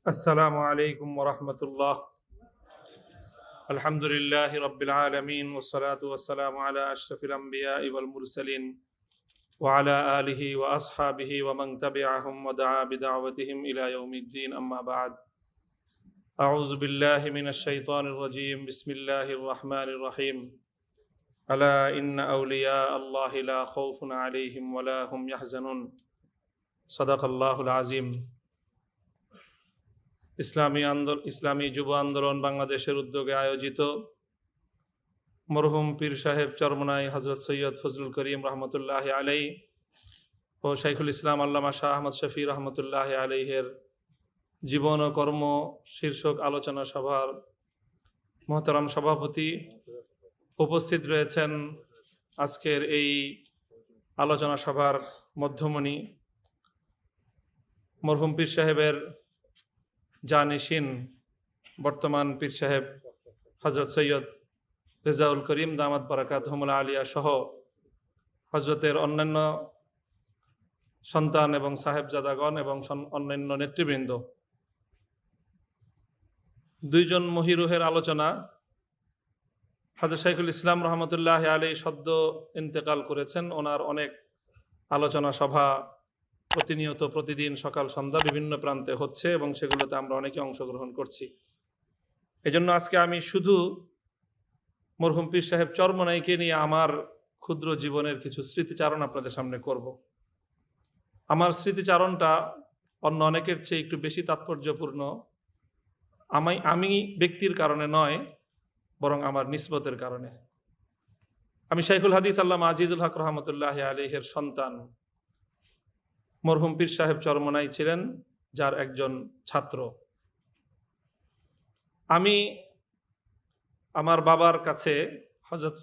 السلام عليكم ورحمة الله. الحمد لله رب العالمين والصلاة والسلام على أشرف الأنبياء والمرسلين وعلى آله وأصحابه ومن تبعهم ودعا بدعوتهم إلى يوم الدين. أما بعد، أعوذ بالله من الشيطان الرجيم. بسم الله الرحمن الرحيم. ألا إن أولياء الله لا خوف عليهم ولا هم يحزنون. صدق الله العظيم. ইসলামী যুব আন্দোলন বাংলাদেশের উদ্যোগে আয়োজিত মরহুম পীর সাহেব চরমনাই হযরত সৈয়দ ফজলুল করিম রহমতুল্লাহ আলাইহি ও শাইখুল ইসলাম আল্লামা শাহ আহমদ শফি রহমতুল্লাহ আলাইহির জীবন ও কর্ম শীর্ষক আলোচনা সভার মহতারাম সভাপতি, উপস্থিত রয়েছেন আজকের এই আলোচনা সভার মধ্যমণি মরহুম পীর সাহেবের জানিশিন বর্তমান পীর সাহেব হযরত সৈয়দ রেজাউল করিম দামাত বারাকাতুহুল আলিয়া সহ হযরতের অন্যান্য সন্তান এবং সাহেবজাদাগণ এবং অন্যান্য নেতৃবৃন্দ। দুইজন মহিরুহের আলোচনা। হযরত শাইখুল ইসলাম রহমতুল্লাহ আলাইহি সদ্য ইন্তেকাল করেছেন। ওনার অনেক আলোচনা সভা প্রতিনিয়ত প্রতিদিন সকাল সন্ধ্যা বিভিন্ন প্রান্তে হচ্ছে এবং সেগুলোতে আমরা অনেকে অংশগ্রহণ করছি। এজন্য আজকে আমি শুধু মরহুম পীর সাহেব চরমনাইকে নিয়ে আমার ক্ষুদ্র জীবনের কিছু স্মৃতিচারণ আপনাদের সামনে করব। আমার স্মৃতিচারণটা অন্য অনেকের চেয়ে একটু বেশি তাৎপর্যপূর্ণ। আমি ব্যক্তির কারণে নয়, বরং আমার নিসবতের কারণে। আমি শাইখুল হাদিস আল্লামা আজিজুল হক রহমতুল্লাহ আলাইহির সন্তান। মরহুম পীর সাহেব চরমনাই ছিলেন যার একজন ছাত্র। আমি আমার বাবার কাছে হযরত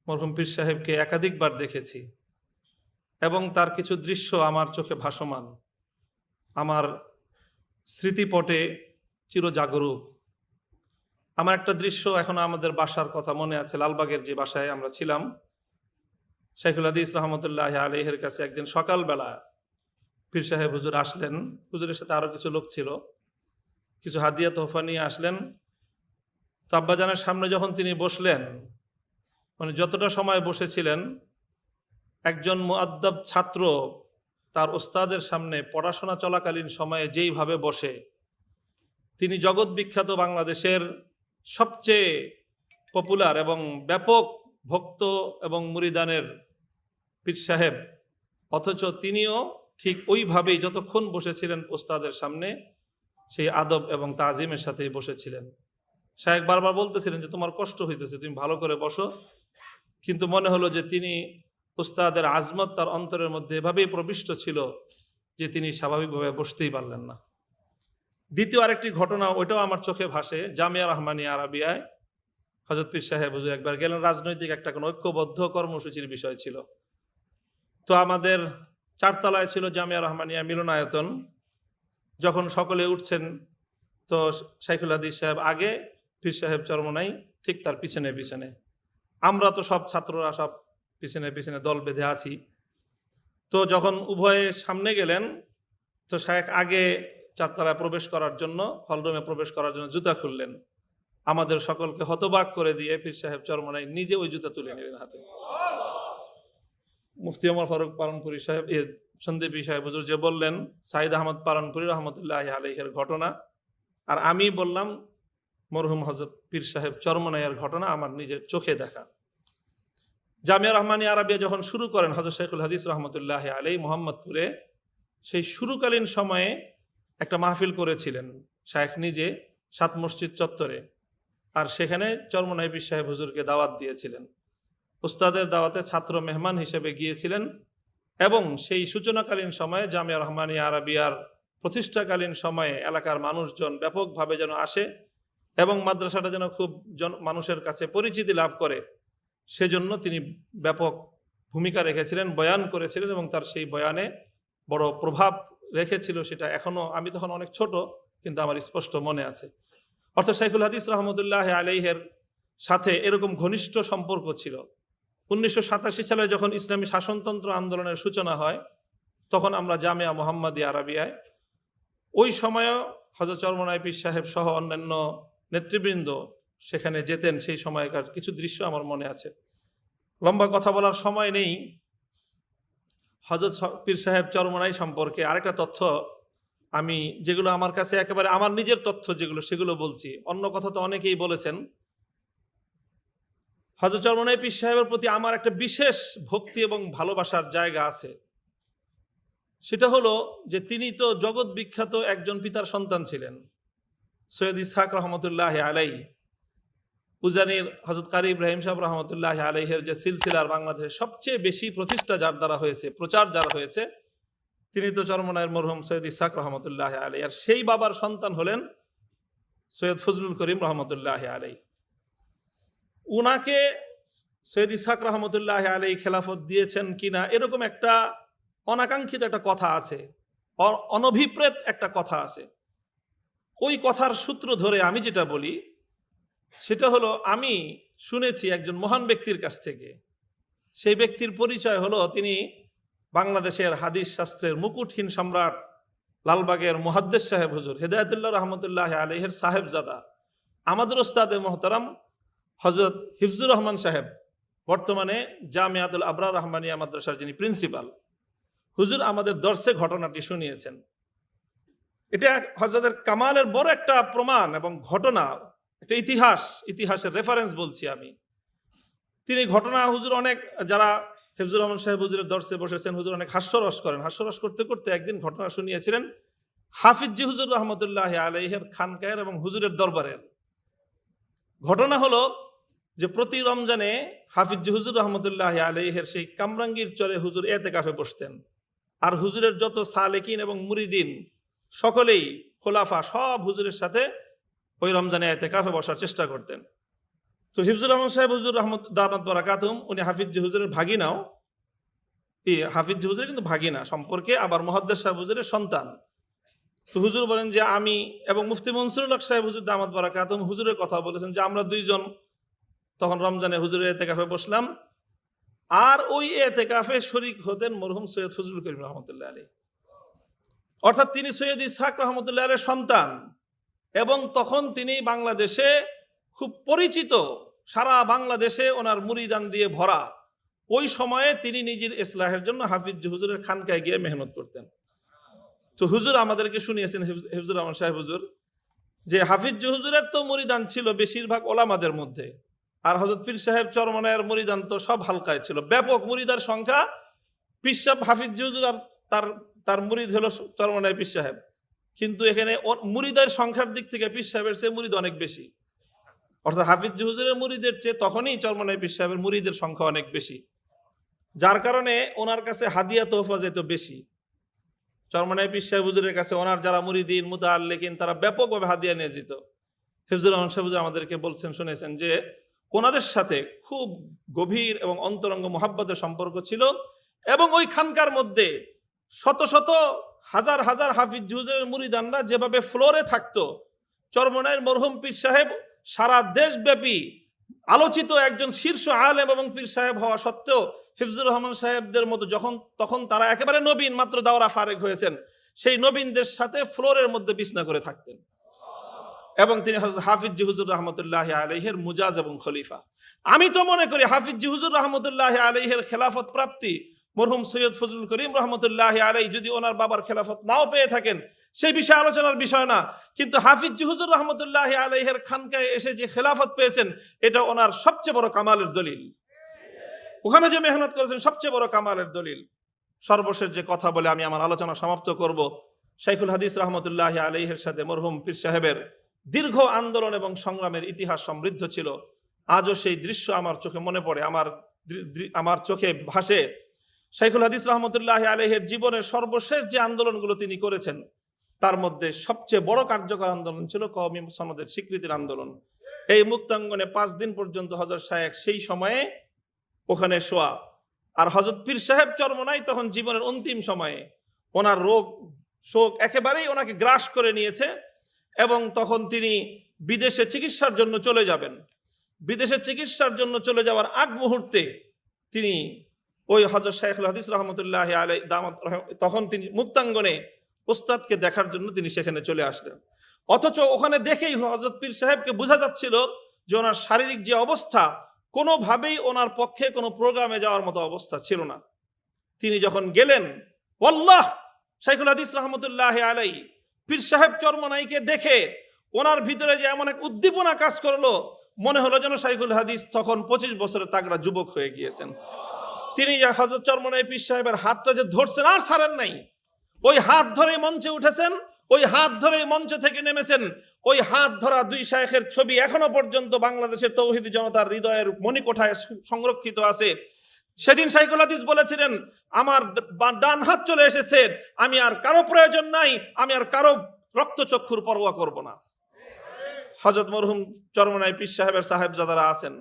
মরহুম পীর সাহেবকে একাধিকবার দেখেছি এবং তার কিছু দৃশ্য আমার চোখে ভাসমান, আমার স্মৃতিপটে চিরজাগরুক। আমার একটা দৃশ্য এখনো আমাদের বাসার কথা মনে আছে, লালবাগের যে বাসায় আমরা ছিলাম। শাইখুল হাদিস রহমতুল্লাহ আলাইহির কাছে একদিন সকালবেলা পীর সাহেব হুজুর আসলেন। হুজুরের সাথে আরো কিছু লোক ছিল, কিছু হাদিয়া তোহফা নিয়ে আসলেন। তো আব্বাজানের সামনে যখন তিনি বসলেন, মানে যতটা সময় বসেছিলেন, একজন মুআদ্দাব ছাত্র তার ওস্তাদের সামনে পড়াশোনা চলাকালীন সময়ে যেইভাবে বসে, তিনি জগৎ বিখ্যাত বাংলাদেশের সবচেয়ে পপুলার এবং ব্যাপক ভক্ত এবং মুরিদানের পীর সাহেব, অথচ তিনিও ঠিক ওইভাবেই যতক্ষণ বসেছিলেন ওস্তাদের সামনে সেই আদব এবং তাজিমের সাথেই বসেছিলেন। শায়েখ বারবার বলতেছিলেন যে তোমার কষ্ট হইতেছে, তুমি ভালো করে বসো, কিন্তু মনে হলো যে তিনি ওস্তাদের আজমত তার অন্তরের মধ্যে এভাবেই প্রবিষ্ট ছিল যে তিনি স্বাভাবিকভাবে বসতেই পারলেন না। দ্বিতীয় আরেকটি ঘটনা, ওইটাও আমার চোখে ভাসে। জামিয়া রহমানিয়া আরাবিয়ায় হযরত পীর সাহেব হুজুর একবার গেলেন, রাজনৈতিক একটা কোনো ঐক্যবদ্ধ কর্মসূচির বিষয় ছিল। তো আমাদের চারতলায় ছিল জামিয়া রহমানিয়া মিলনায়তন। যখন সকলে উঠছেন, তো শাইখুল হাদিস সাহেব আগে, পীর সাহেব চরমনাই ঠিক তার পিছনে পিছনে। আমরা তো সব ছাত্ররা সব পিছনে পিছনে দল বেঁধে আছি। তো যখন উভয়ে সামনে গেলেন, তো শায়েখ আগে চারতলায় প্রবেশ করার জন্য, হলরুমে প্রবেশ করার জন্য জুতা খুললেন। আমাদের সকলকে হতবাক করে দিয়ে পীর সাহেব চরমনাই নিজে ওই জুতা তুলে নিলেন হাতে। মুফতি ওমর ফারুক পালনপুরি সাহেব, সন্দীপী সাহেব হুজুর যে বললেন সাইদ আহমদ পালনপুরি রহমতুল্লাহ আলাইহির ঘটনা, আর আমি বললাম মরহুম হযরত পীর সাহেব চরমনাইয়ের ঘটনা, আমার নিজের চোখে দেখা। জামিয়া রহমানিয়া আরাবিয়া যখন শুরু করেন হযরত শাইখুল হাদিস রহমতুল্লাহ আলাইহি মোহাম্মদপুরে, সেই শুরুকালীন সময়ে একটা মাহফিল করেছিলেন শায়েখ নিজে সাত মসজিদ চত্বরে, আর সেখানে চরমনাই পীর সাহেব হুজুরকে দাওয়াত দিয়েছিলেন। উস্তাদের দাওয়াতে ছাত্র মেহমান হিসেবে গিয়েছিলেন এবং সেই সূচনাকালীন সময়ে জামিয়া রহমানিয়া আরাবিয়ার প্রতিষ্ঠাকালীন সময়ে এলাকার মানুষজন ব্যাপকভাবে যেন আসে এবং মাদ্রাসাটা যেন খুব মানুষের কাছে পরিচিতি লাভ করে, সেজন্য তিনি ব্যাপক ভূমিকা রেখেছিলেন, বয়ান করেছিলেন এবং তার সেই বয়ানে বড় প্রভাব রেখেছিল। সেটা এখনো, আমি তখন অনেক ছোট, কিন্তু আমার স্পষ্ট মনে আছে। অর্থাৎ শাইখুল হাদিস রহমতুল্লাহ আলাইহির সাথে এরকম ঘনিষ্ঠ সম্পর্ক ছিল। 1987 সালে যখন ইসলামী শাসনতন্ত্র আন্দোলনের সূচনা হয়, তখন আমরা জামিয়া মুহাম্মাদিয়া আরাবিয়ায়, ওই সময়ও হযরত চরমনাই পীর সাহেব সহ অন্যান্য নেতৃবৃন্দ সেখানে যেতেন। সেই সময়কার কিছু দৃশ্য আমার মনে আছে। লম্বা কথা বলার সময় নেই। হযরত পীর সাহেব চরমনাই সম্পর্কে আরেকটা তথ্য আমি, যেগুলো আমার কাছে একেবারে আমার নিজের তথ্য যেগুলো, সেগুলো বলছি। অন্য কথা তো অনেকেই বলেছেন। হযরত চরমনাই পীর সাহেবের প্রতি আমার একটা বিশেষ ভক্তি এবং ভালোবাসার জায়গা আছে। সেটা হলো যে তিনি তো জগৎ বিখ্যাত একজন পিতার সন্তান ছিলেন, সৈয়দ ইসহাক রহমতুল্লাহ আলাই। উজানির হযরত কারি ইব্রাহিম সাহেব রহমতুল্লাহ আলাইহের যে সিলসিলার বাংলাদেশে সবচেয়ে বেশি প্রতিষ্ঠা যার দ্বারা হয়েছে, প্রচার যার হয়েছে, তিনি তো চরমনাইয়ের মরহুম সৈয়দ ইসহাক রহমতুল্লাহ আলাই। আর সেই বাবার সন্তান হলেন সৈয়দ ফজলুল করিম রহমতুল্লাহ আলাই। উনাকে সৈয়দ ইসহাক রহমতুল্লাহ আলাই খেলাফত দিয়েছেন কিনা এরকম একটা অনাকাঙ্ক্ষিত একটা কথা আছে, অনভিপ্রেত একটা কথা আছে। ওই কথার সূত্র ধরে আমি যেটা বলি সেটা হলো, আমি শুনেছি একজন মহান ব্যক্তির কাছ থেকে। সেই ব্যক্তির পরিচয় হলো, তিনি বাংলাদেশের হাদিস শাস্ত্রের মুকুটহীন সম্রাট লালবাগের মুহাদ্দিস সাহেব হুজুর হেদায়েতুল্লাহ রহমতুল্লাহ আলাইহির সাহেবজাদা, আমাদের ওস্তাদে মোহতারাম হযরত হিফজুর রহমান সাহেব, বর্তমানে জামিয়াতুল আবরার রহমানিয়া মাদ্রাসার যিনি প্রিন্সিপাল। হুজুর আমাদের দর্শে ঘটনাটি শুনিয়েছেন। এটা হযরতের কামালের বড় একটা প্রমাণ এবং ঘটনা, একটা ইতিহাসের রেফারেন্স বলছি আমি। তিনি ঘটনা, হুজুর অনেক, যারা হিফজুর রহমান সাহেব হুজুরের দর্শে বসেছেন, হুজুর অনেক হাস্যরস করেন। হাস্যরস করতে করতে একদিন ঘটনা শুনিয়েছিলেন হাফিজ হুজুর রহমতুল্লাহ আলাইহির খানকায়ের এবং হুজুরের দরবারের। ঘটনা হলো যে প্রতি রমজানে হাফিজ হুজুর রহমতুল্লাহ আলাইহির সেই কামরাঙ্গীর চরে হুজুর এতেকাফে বসতেন। আর হুজুরের যত সালেকিন এবং মুরিদিন সকলেই, খোলাফা সব হুজুরের সাথে ওই রমজানে এতেকাফে বসার চেষ্টা করতেন। তো হিফজুর রহমান সাহেব হুজুর রহমত দামাত বারাকাতুম, উনি হাফিজ হুজুরের ভাগিনাও, হাফিজ হুজুরের কিন্তু ভাগিনা সম্পর্কে, আবার মুহাদ্দিস সাহেব হুজুরের সন্তান। তো হুজুর বলেন যে আমি এবং মুফতি মনসুরুল হক সাহেব হুজুর দামাত বারাকাতুম হুজুরের কথা বলেছেন যে আমরা দুইজন তখন রমজানে হুজুরের এতেকাফে বসলাম। আর ওই এতেকাফে শরীক হতেন মরহুম সৈয়দ ফজলুল করিম রহমতুল্লাহ আলাইহি, অর্থাৎ তিনি সৈয়দ ইসহাক রহমতুল্লাহ আলাইহির সন্তান। এবং তখন তিনি বাংলাদেশে খুব পরিচিত, সারা বাংলাদেশে ওনার মুরিদান দিয়ে ভরা। ওই সময়ে তিনি নিজের ইসলাহের জন্য হাফিজ হুজুরের খানকায় গিয়ে মেহনত করতেন। তো হুজুর আমাদেরকে শুনিয়েছেন, হিফজুর রহমান সাহেব হুজুর, যে হাফিজ হুজুরের তো মুরিদান ছিল বেশিরভাগ ওলামাদের মধ্যে, আর হযরত পীর সাহেব চরমনায়ের মুরিদান তো সব হালকায় ছিল, ব্যাপক মুরিদার সংখ্যা। পীর সাহেব হাফিজ হুজুর আর তার মুরিদ হলো চরমনায় পীর সাহেব, কিন্তু এখানে মুরিদের সংখ্যার দিক থেকে পীর সাহেবের চেয়ে মুরিদ অনেক বেশি। অর্থাৎ হাফিজ হুজুরের মুরিদের চেয়ে তখনই চরমনায় পীর সাহেবের মুরিদের সংখ্যা অনেক বেশি, যার কারণে ওনার কাছে হাদিয়া তোহফা যেত বেশি। চরমনায় পীর সাহেব হুজুরের কাছে ওনার যারা মুরিদিন মুতাআল্লিকিন তারা ব্যাপকভাবে হাদিয়া নিয়ে যেত। হিফজুর রহমান সাহেব হুজুর আমাদেরকে বলছেন, শুনেছেন যে ওনাদের সাথে খুব গভীর এবং অন্তরঙ্গ মুহাব্বতের সম্পর্ক ছিল। এবং ওই খানকার মধ্যে শত শত হাজার হাজার হাফিজ হুজুরের মুরিদানরা যেভাবে ফ্লোরে থাকতো, চরমনায়ের মরহুম পীর সাহেব সারা দেশব্যাপী আলোচিত একজন শীর্ষ আলেম এবং পীর সাহেব হওয়া সত্ত্বেও হিফজুর রহমান সাহেবদের মতো তখন তারা একেবারে নবীন, মাত্র দাওরা ফারেক হয়েছেন, সেই নবীনদের সাথে ফ্লোরের মধ্যে বিছনা করে থাকতেন। এবং তিনি হাফিজ হুজুর রহমতুল্লাহ আলাইহির মুজাজ এবং খলিফা। আমি তো মনে করি হাফিজ হুজুর রহমতুল্লাহ আলাইহির খেলাফত প্রাপ্তি মরহুম সৈয়দ ফজলুল করিম রহমতুল্লাহ আলাইহি যদি ওনার বাবার খেলাফত নাও পেয়ে থাকেন, সেই বিষয়ে আলোচনার বিষয় না, কিন্তু হাফিজ হুজুর রহমতুল্লাহ আলাইহির খানকায় এসে যে খেলাফত পেয়েছেন এটা ওনার সবচেয়ে বড় কামালের দলিল। ওখানে যে মেহনত করেছেন সবচেয়ে বড় কামালের দলিল। সর্বশেষ যে কথা বলে আমি আমার আলোচনা সমাপ্ত করব, শাইখুল হাদিস রহমতুল্লাহ আলাইহির সাথে মরহুম পীর সাহেবের দীর্ঘ আন্দোলন এবং সংগ্রামের ইতিহাস সমৃদ্ধ ছিল। আজও সেই দৃশ্য আমার চোখে মনে পড়ে, আমার চোখে ভাসে। শাইখুল হাদিস রহমতুল্লাহ আলাইহির জীবনের সর্বশেষ যে আন্দোলনগুলো তিনি করেছেন তার মধ্যে সবচেয়ে বড় কার্যকর আন্দোলন ছিল কওমি সনদের স্বীকৃতির আন্দোলন। এই মুক্তাঙ্গনে 5 দিন পর্যন্ত হযরত শায়েখ সেই সময়ে ওখানে শোয়া। আর হযরত পীর সাহেব চরমনাই তখন জীবনের অন্তিম সময়ে, ওনার রোগ শোক একেবারেই ওনাকে গ্রাস করে নিয়েছে এবং তখন তিনি বিদেশে চিকিৎসার জন্য চলে যাবেন। বিদেশে চিকিৎসার জন্য চলে যাওয়ার আগ মুহূর্তে তিনি ওই হযরত শাইখুল হাদিস রহমতুল্লাহ আলাইহি তখন তিনি মুক্তাঙ্গনে উস্তাদকে দেখার জন্য তিনি সেখানে চলে আসলেন। অথচ ওখানে দেখেই হযরত পীর সাহেবকে বোঝা যাচ্ছিল যে ওনার শারীরিক যে অবস্থা, কোনোভাবেই ওনার পক্ষে কোনো প্রোগ্রামে যাওয়ার মতো অবস্থা ছিল না। তিনি যখন গেলেন, ওয়াল্লাহ শাইখুল হাদিস রহমতুল্লাহ আলাইহি পীর সাহেব চরমনাইকে দেখে ওনার ভিতরে যে এমন এক উদ্দীপনা কাজ করলো, মনে হলো যেন শাইখুল হাদিস তখন 25 বছরের তাগড়া যুবক হয়ে গিয়েছেন। তিনি হযরত চরমনাই পীর সাহেবের হাতটা যে ধরছেন আর ছাড়েন নাই, ওই হাত ধরেই মঞ্চে উঠেছেন, ওই হাত ধরেই মঞ্চ থেকে নেমেছেন। ওই হাত ধরা দুই শায়েখের ছবি এখনো পর্যন্ত বাংলাদেশের তৌহিদি জনতার হৃদয়ের মণিকোঠায় সংরক্ষিত আছে। সেদিন শাইখুল হাদিস বলেছিলেন, আমার ডান হাত চলে এসেছে, আমি আর কারো প্রয়োজন নাই, আমি আর কারো রক্তচক্ষুর পরোয়া করব না। হযরত মরহুম চরমনাই পীর সাহেবের সাহেবজাদারা আছেন,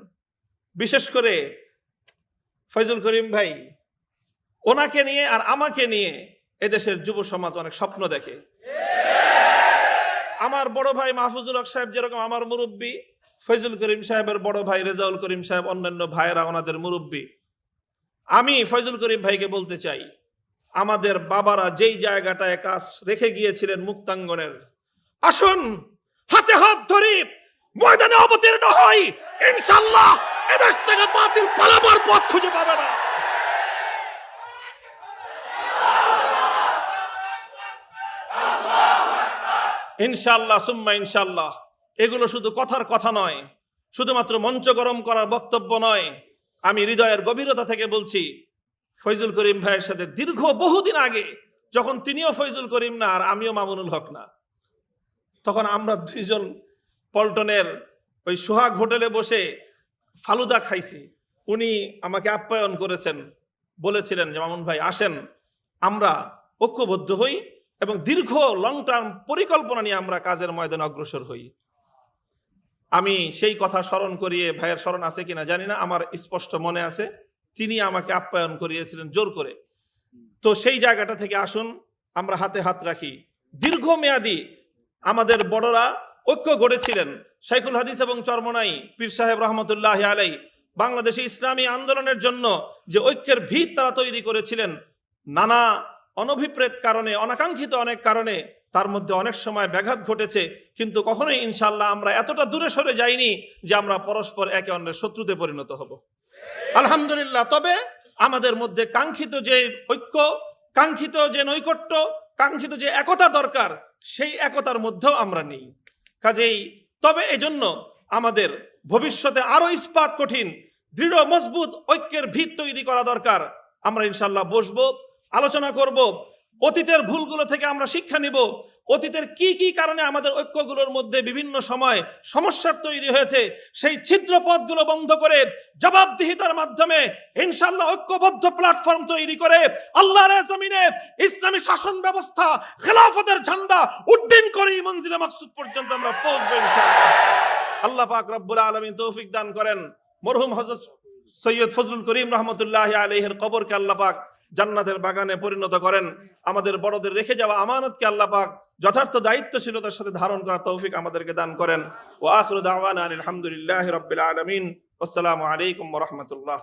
বিশেষ করে ফয়জুল করিম ভাই, ওনাকে নিয়ে আর আমাকে নিয়ে এদেশের যুব সমাজ অনেক স্বপ্ন দেখে। আমার বড় ভাই মাহফুজুল হক সাহেব যেরকম আমার মুরব্বী, ফয়জুল করিম সাহেবের বড় ভাই রেজাউল করিম সাহেব, অন্যান্য ভাইয়েরা ওনাদের মুরব্বী। আমি ফয়জুল করিম ভাইকে বলতে চাই, আমাদের বাবারা যেই জায়গাটায় কাজ রেখে গিয়েছিলেন মুক্তাঙ্গনের, আসুন হাতে হাত ধরি ময়দানে অবতীর্ণ হই, ইনশাআল্লাহ এদেশ থেকে বাতিল পালাবার পথ খুঁজে পাবে না। ইনশাআল্লাহ সুম্মা ইনশাআল্লাহ। এগুলো শুধু কথার কথা নয়, শুধুমাত্র মঞ্চ গরম করার বক্তব্য নয়। আমি হৃদয়ের গভীরতা থেকে বলছি, ফয়জুল করিম ভাইয়ের সাথে দীর্ঘ বহুদিন আগে, যখন তিনিও ফয়জুল করিম না আর আমিও মামুনুল হক না, তখন আমরা দুইজন পল্টনের ওই সোহাগ হোটেলে বসে ফালুদা খাইছি। উনি আমাকে আপ্যায়ন করেছেন, বলেছিলেন যে মামুন ভাই আসেন, আমরা ঐক্যবদ্ধ হই এবং দীর্ঘ লং টার্ম পরিকল্পনা নিয়ে আমরা কাজের ময়দানে অগ্রসর হই। আমি সেই কথা স্মরণ করিয়ে, ভাইয়ের স্মরণ আছে কিনা জানি না, আমার স্পষ্ট মনে আছে তিনি আমাকে আপ্যায়ন করিয়েছিলেন জোর করে। তো সেই জায়গাটা থেকে আসুন আমরা হাতে হাত রাখি। দীর্ঘমেয়াদী আমাদের বড়রা ঐক্য গড়েছিলেন। শাইখুল হাদিস এবং চরমনাই পীর সাহেব রহমতুল্লাহ আলাইহি বাংলাদেশে ইসলামী আন্দোলনের জন্য যে ঐক্যের ভিত তারা তৈরি করেছিলেন, নানা অনভিপ্রেত কারণে, অনাকাঙ্ক্ষিত অনেক কারণে তার মধ্যে অনেক সময় ব্যাঘাত ঘটেছে, কিন্তু কখনোই ইনশাআল্লাহ আমরা এতটা দূরে সরে যাইনি যে আমরা পরস্পর একে অন্যের শত্রুতে পরিণত হব, আলহামদুলিল্লাহ। তবে আমাদের মধ্যে কাঙ্ক্ষিত যে ঐক্য, কাঙ্ক্ষিত যে নৈকট্য, কাঙ্ক্ষিত যে একতা দরকার, সেই একতার মধ্যেও আমরা নেই। কাজেই তবে এজন্য আমাদের ভবিষ্যতে আরো ইস্পাত কঠিন, দৃঢ় মজবুত ঐক্যের ভিত তৈরি করা দরকার। আমরা ইনশাআল্লাহ বসবো, আলোচনা করব, অতীতের ভুলগুলো থেকে আমরা শিক্ষা নিব, অতীতের কি কি কারণে আমাদের ঐক্যগুলোর মধ্যে বিভিন্ন সময় সমস্যার তৈরি হয়েছে, সেই ছিদ্র পথগুলো বন্ধ করে জবাবদিহিতার মাধ্যমে ইনশাআল্লাহ ঐক্যবদ্ধ প্ল্যাটফর্ম তৈরি করে আল্লাহর জমিনে ইসলামী শাসন ব্যবস্থা, খেলাফতের ঝান্ডা উড্ডীন করেই মঞ্জিলে মাকসুদ পর্যন্ত আমরা পৌঁছবো ইনশাআল্লাহ। আল্লাহ পাক রব্বুল আলামিন তৌফিক দান করেন। মরহুম হযরত সৈয়দ ফজলুল করিম রহমতুল্লাহ আলাইহির কবরকে আল্লাহ পাক জান্নাতের বাগানে পরিণত করেন। আমাদের বড়দের রেখে যাওয়া আমানতকে আল্লাহ পাক যথার্থ দায়িত্বশীলতার সাথে ধারণ করার তৌফিক আমাদেরকে দান করেন। ওয়া আখিরু দাওয়ানা আলহামদুলিল্লাহি রাব্বিল আলামিন। আসসালামু আলাইকুম ওয়া রাহমাতুল্লাহ।